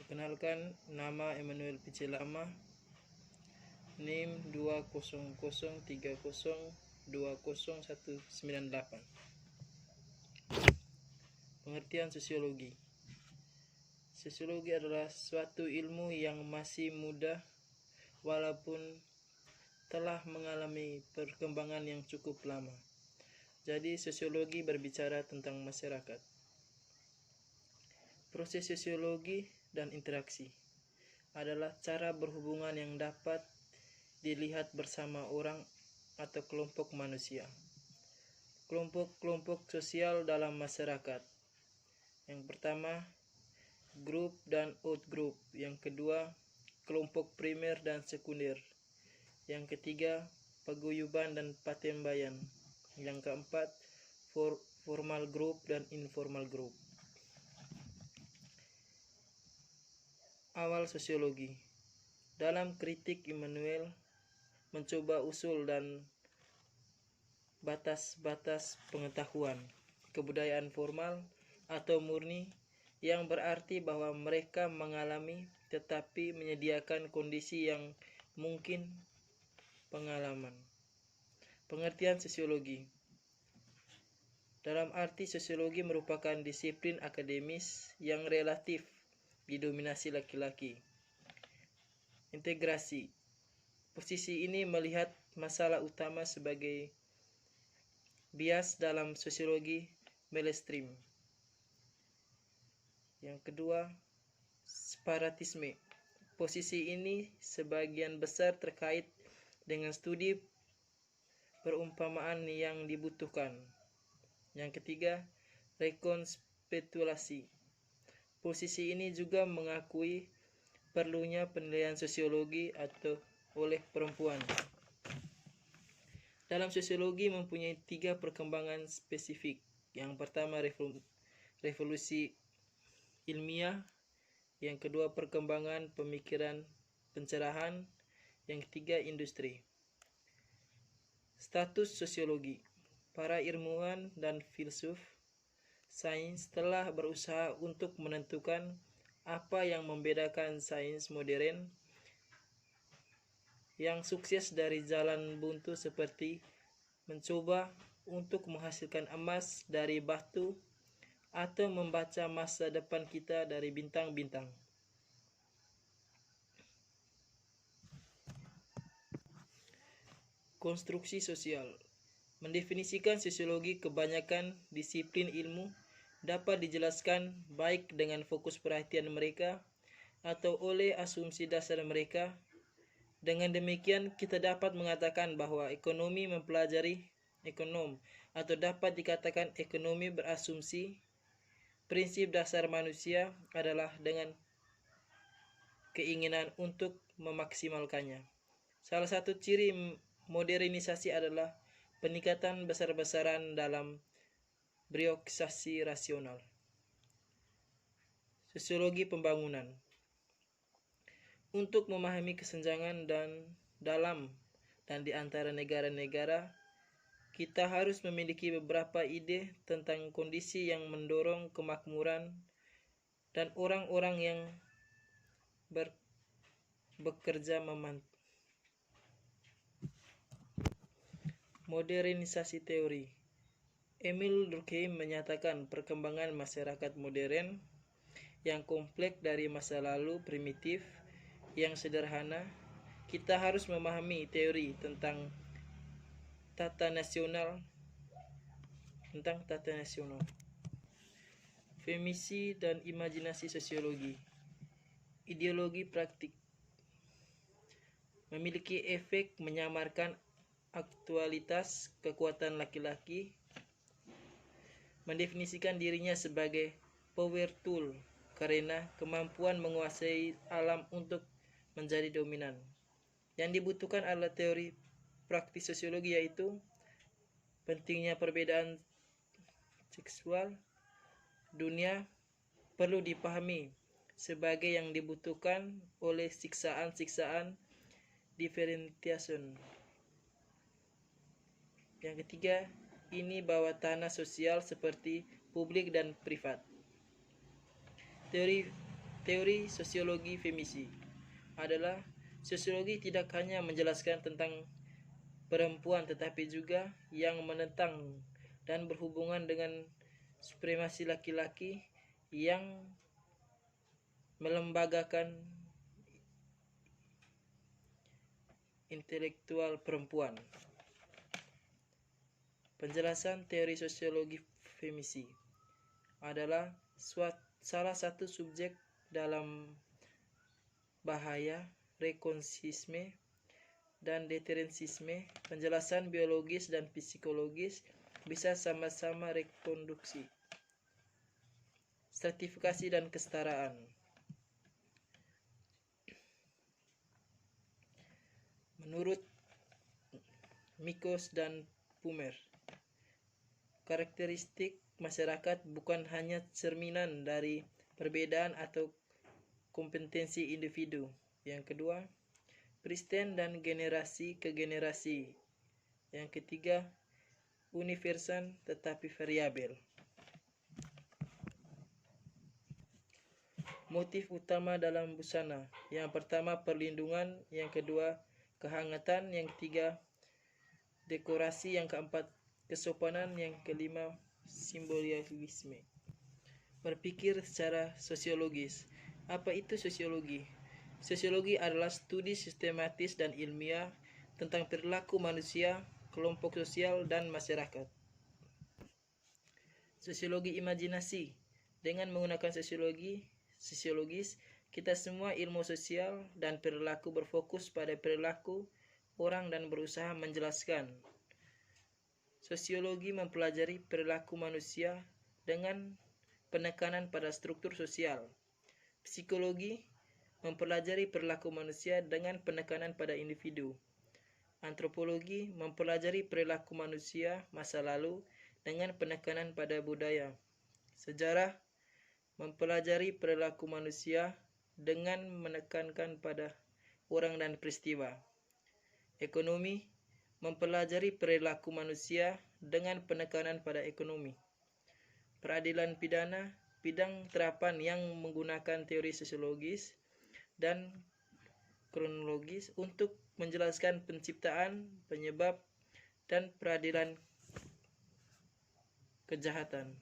Perkenalkan, nama Emmanuel Pichelama, NIM 20030200198. Pengertian sosiologi. Sosiologi adalah suatu ilmu yang masih muda walaupun telah mengalami perkembangan yang cukup lama. Jadi sosiologi berbicara tentang masyarakat. Proses sosiologi dan interaksi adalah cara berhubungan yang dapat dilihat bersama orang atau kelompok manusia. Kelompok-kelompok sosial dalam masyarakat. Yang pertama, grup dan outgroup. Yang kedua, kelompok primer dan sekunder. Yang ketiga, paguyuban dan patembayan. Yang keempat, formal group dan informal group. Awal sosiologi. Dalam kritik, Immanuel mencoba usul dan batas-batas pengetahuan kebudayaan formal atau murni, yang berarti bahwa mereka mengalami tetapi menyediakan kondisi yang mungkin pengalaman. Pengertian sosiologi. Dalam arti sosiologi merupakan disiplin akademis yang relatif didominasi laki-laki. Integrasi. Posisi ini melihat masalah utama sebagai bias dalam sosiologi mainstream. Yang kedua, separatisme. Posisi ini sebagian besar terkait dengan studi perumpamaan yang dibutuhkan. Yang ketiga, rekonspektuasi. Posisi ini juga mengakui perlunya penilaian sosiologi atau oleh perempuan. Dalam sosiologi mempunyai 3 perkembangan spesifik. Yang pertama, revolusi ilmiah. Yang kedua, perkembangan pemikiran pencerahan. Yang ketiga, industri. Status sosiologi. Para ilmuwan dan filsuf sains telah berusaha untuk menentukan apa yang membedakan sains modern yang sukses dari jalan buntu seperti mencoba untuk menghasilkan emas dari batu atau membaca masa depan kita dari bintang-bintang. Konstruksi sosial. Mendefinisikan sosiologi, kebanyakan disiplin ilmu dapat dijelaskan baik dengan fokus perhatian mereka atau oleh asumsi dasar mereka. Dengan demikian, kita dapat mengatakan bahwa ekonomi mempelajari ekonom, atau dapat dikatakan ekonomi berasumsi prinsip dasar manusia adalah dengan keinginan untuk memaksimalkannya. Salah satu ciri modernisasi adalah peningkatan besar-besaran dalam birokrasi rasional. Sosiologi pembangunan. Untuk memahami kesenjangan dalam dan di antara negara-negara, kita harus memiliki beberapa ide tentang kondisi yang mendorong kemakmuran dan orang-orang yang bekerja memantau. Modernisasi teori. Emil Durkheim menyatakan perkembangan masyarakat modern yang kompleks dari masa lalu primitif yang sederhana. Kita harus memahami teori tentang tata nasional. Femisi dan imajinasi sosiologi. Ideologi praktik memiliki efek menyamarkan aktualitas kekuatan laki-laki, mendefinisikan dirinya sebagai power tool karena kemampuan menguasai alam untuk menjadi dominan. Yang dibutuhkan adalah teori praktis sosiologi, yaitu pentingnya perbedaan seksual dunia perlu dipahami sebagai yang dibutuhkan oleh siksaan-siksaan differentiation. Yang ketiga, ini bawah tanah sosial seperti publik dan privat. Teori Teori sosiologi femisi adalah sosiologi tidak hanya menjelaskan tentang perempuan tetapi juga yang menentang dan berhubungan dengan supremasi laki-laki yang melembagakan intelektual perempuan. Penjelasan teori sosiologi femisi adalah salah satu subjek dalam bahaya rekonsisme dan deterensisme. Penjelasan biologis dan psikologis bisa sama-sama reproduksi. Stratifikasi dan kesetaraan. Menurut Mikos dan Pumer, karakteristik masyarakat bukan hanya cerminan dari perbedaan atau kompetensi individu. Yang kedua, pristen dan generasi ke generasi. Yang ketiga, universal tetapi variabel. Motif utama dalam busana. Yang pertama, perlindungan. Yang kedua, kehangatan. Yang ketiga, dekorasi. Yang keempat, kesopanan. Yang kelima, simbolisme. Berpikir secara sosiologis. Apa itu sosiologi? Sosiologi adalah studi sistematis dan ilmiah tentang perilaku manusia, kelompok sosial, dan masyarakat. Sosiologi imajinasi. Dengan menggunakan sosiologis, kita semua ilmu sosial dan perilaku berfokus pada perilaku orang dan berusaha menjelaskan. Sosiologi mempelajari perilaku manusia dengan penekanan pada struktur sosial. Psikologi mempelajari perilaku manusia dengan penekanan pada individu. Antropologi mempelajari perilaku manusia masa lalu dengan penekanan pada budaya. Sejarah mempelajari perilaku manusia dengan menekankan pada orang dan peristiwa. Ekonomi mempelajari perilaku manusia dengan penekanan pada ekonomi. Peradilan pidana, bidang terapan yang menggunakan teori sosiologis dan kronologis untuk menjelaskan penciptaan, penyebab, dan peradilan kejahatan.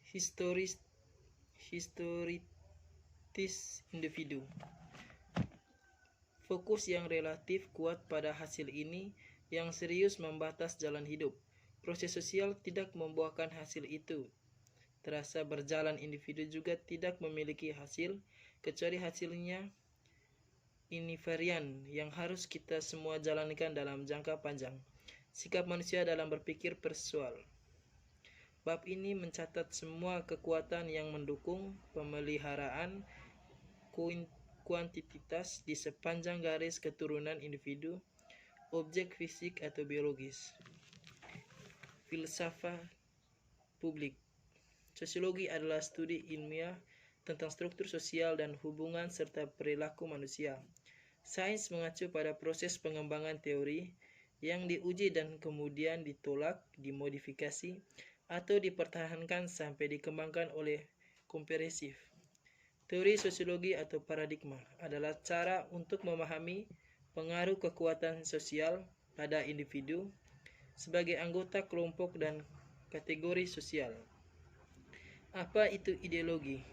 Historis individu. Fokus yang relatif kuat pada hasil ini yang serius membatas jalan hidup. Proses sosial tidak membuahkan hasil itu. Terasa berjalan individu juga tidak memiliki hasil, kecuali hasilnya invarian yang harus kita semua jalankan dalam jangka panjang. Sikap manusia dalam berpikir persoal. Bab ini mencatat semua kekuatan yang mendukung pemeliharaan kuantitas di sepanjang garis keturunan individu, objek fisik atau biologis. Filsafat publik. Sosiologi adalah studi ilmiah tentang struktur sosial dan hubungan serta perilaku manusia. Sains mengacu pada proses pengembangan teori yang diuji dan kemudian ditolak, dimodifikasi, atau dipertahankan sampai dikembangkan oleh komprehensif. Teori sosiologi atau paradigma adalah cara untuk memahami pengaruh kekuatan sosial pada individu sebagai anggota kelompok dan kategori sosial. Apa itu ideologi?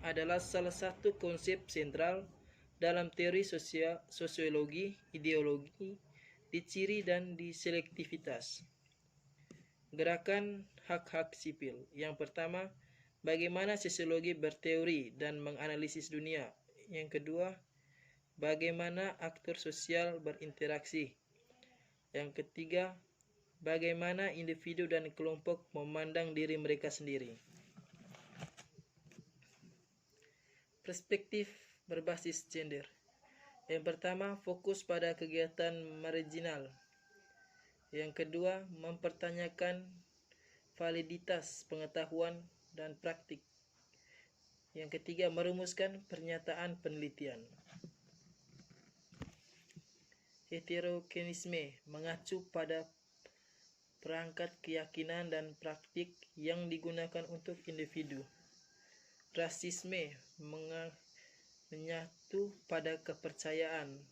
Adalah salah satu konsep sentral dalam teori sosiologi. Ideologi diciri dan diselektivitas. Gerakan hak-hak sipil. Yang pertama, bagaimana sosiologi berteori dan menganalisis dunia. Yang kedua, bagaimana aktor sosial berinteraksi. Yang ketiga, bagaimana individu dan kelompok memandang diri mereka sendiri. Perspektif berbasis gender. Yang pertama, fokus pada kegiatan marginal. Yang kedua, mempertanyakan validitas pengetahuan dan praktik. Yang ketiga, merumuskan pernyataan penelitian. Heterogenisme mengacu pada perangkat keyakinan dan praktik yang digunakan untuk individu. Rasisme menyatu pada kepercayaan.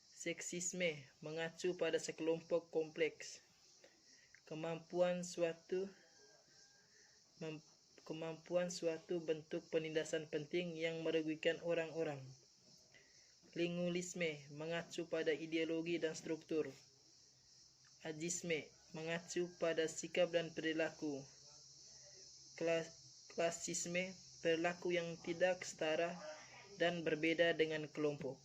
Seksisme mengacu pada sekelompok kompleks. Kemampuan suatu bentuk penindasan penting yang merugikan orang-orang. Linguisme mengacu pada ideologi dan struktur. Agisme mengacu pada sikap dan perilaku. Klasisme perilaku yang tidak setara dan berbeda dengan kelompok.